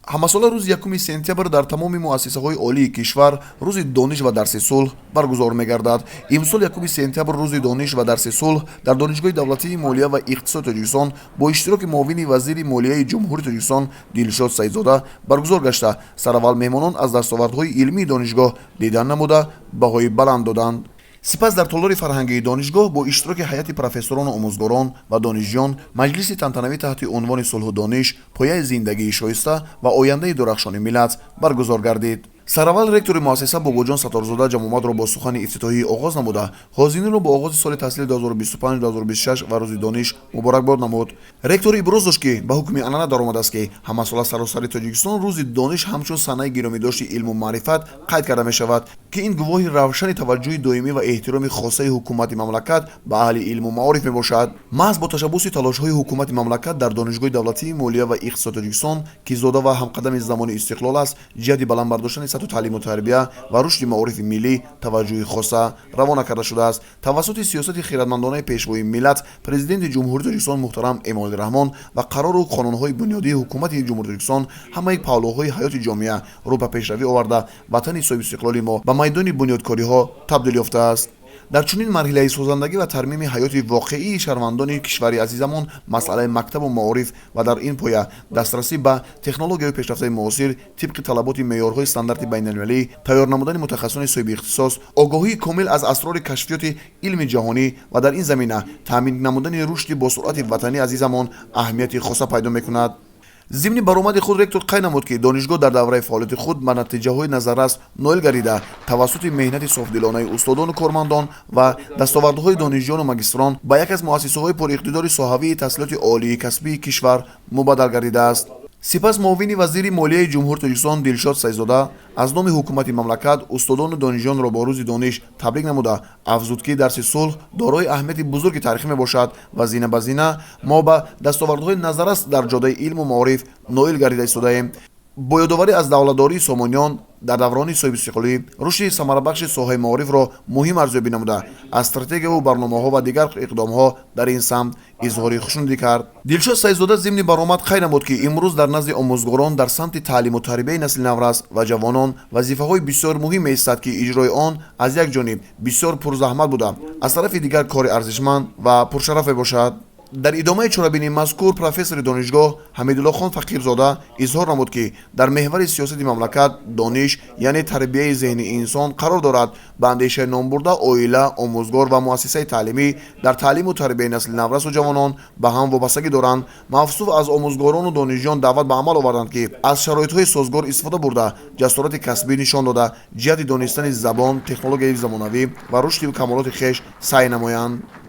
ҳамасола рӯзи 1 сентябр дар тамоми муассисаҳои олии кишвар рӯзи дониш ва дарси сулҳ баргузор мегардад. Имсол 1 сентябр рӯзи дониш ва дарси сулҳ дар донишгоҳи давлатии молия ва иқтисоди Тоҷикистон бо иштироки муовини вазири молияи ҷумҳури Тоҷикистон Дилшод Саидзода баргузор гашта, сараввал меҳмонон аз дастовардҳои илмии донишгоҳ дидан намуда баҳои баланд доданд. Сипас дар толори фарҳангии донишгоҳ бо иштироки ҳайати профессорону омӯзгорон ва донишҷӯён маҷлиси тантанавӣ таҳти унвони сулҳу дониш, пояи зиндагии шоиста ва ояндаи дурахшони миллат баргузор гардид. Сараввал ректори муассиса Бобоҷон Саторзода ҷамъоматро бо сухани ифтитоҳӣ оғоз намуда, ҳозиринро бо оғози соли таҳсили 2025-2026 ва рӯзи дониш муборакбод намуд. Ректор иброз дошт, ки ба ҳукми анъана даромад аст, ки ҳамасола саросари Тоҷикистон рӯзи дониш ҳамчун санаи гиромидошти илму маърифат қайд карда мешавад, ки ин гувоҳи равшани таваҷҷӯҳи доимӣ ва эҳтироми хоссаи ҳукумати мамлакат ба аҳли илму маориф мебошад. Маҳз бо ташаббуси талошҳои ҳукумати мамлакат дар донишгоҳи давлатии молия ва иқтисоди Тоҷикистон, ки зода ва ҳамқадами замони истиқлол аст, ҷиҳати баландбардоштани сатҳу таълиму тарбия ва рушди маорифи миллӣ таваҷҷӯҳи хосса равона карда шудааст. Тавассути сиёсати хиратмандонаи пешвои миллат, президенти ҷумҳури Тоҷикистон муҳтарам Эмомалӣ Раҳмон ва қарору қонунҳои бунёдии ҳукумати ҷумҳури Тоҷикистон ҳамаи павлӯҳои ҳаёти ҷомеа рӯ ба пешравӣ оварда, ватани соҳиби истиқлоли мо ба майдони бунёдкориҳо табдил ёфтааст. дар чунин марҳилаи созандагӣ ва тармими ҳаёти воқеии шаҳрвандони кишвари азизамон масъалаи мактабу маориф ва дар ин поя дастрасӣ ба технологияҳои пешрафтаи муосир тибқи талаботи меъёрҳои стандарти байналмилалӣ, тайёр намудани мутахассисони соҳиби ихтисос, огоҳии комил аз асрори кашфиёти илми ҷаҳонӣ ва дар ин замина таъмин намудани рушди босуръати ватани азизамон аҳамияти хосса пайдо мекунад. зимни баромади худ ректор қайд намуд, ки донишгоҳ дар давраи фаъолияти худ ба натиҷаҳои назаррас ноил гардида, тавассути меҳнати софдилонаи устодону кормандон ва дастовардҳои донишҷӯёну магистрон ба яке аз муассисаҳои пуриқтидори соҳавии таҳсилоти олии касбии кишвар мубаддал гардидааст. сипас муовини вазири молияи ҷумҳури Тоҷикистон Дилшод Саидзода аз номи ҳукумати мамлакат устодону донишҷӯёнро бо рӯзи дониш табрик намуда афзуд, ки дарси сулҳ дорои аҳамияти бузурги таърихӣ мебошад ва зина ба зина мо ба дастовардҳои назаррас дар ҷодаи илму маориф ноил гардида истодаем. бо ёдоварӣ аз давлатдории Сомониён дар даврони соҳибистиқлолӣ рушди самарабахши соҳаи маорифро муҳим арзёбӣ намуда, аз стратегияу барномаҳо ва дигар иқдомҳо дар ин самт изҳори хушнудӣ кард. Дилшод Саидзода зимни баромад қайд намуд, ки имрӯз дар назди омӯзгорон дар самти таълиму тарбияи насли наврас ва ҷавонон вазифаҳои бисёр муҳим меистад, ки иҷрои он аз як ҷониб бисёр пурзаҳмат буда, аз тарафи дигар кори арзишманд ва пуршараф мебошад. дар идомаи чорабинии мазкур профессори донишгоҳ Ҳамидуллохон Фақирзода изҳор намуд, ки дар меҳвари сиёсати мамлакат дониш, яъне тарбияи зеҳни инсон қарор дорад. ба андешаи номбурда оила, омӯзгор ва муассисаи таълимӣ дар таълиму тарбияи насли наврасу ҷавонон ба ҳам вобастагӣ доранд. мафсуф аз омӯзгорону донишҷӯён даъват ба амал оварданд, ки аз шароитҳои созгор истифода бурда ҷасорати касбӣ нишон дода, ҷиҳати донистани забон, технологияи замонавӣ ва рушди камолоти хеш саъй намоянд.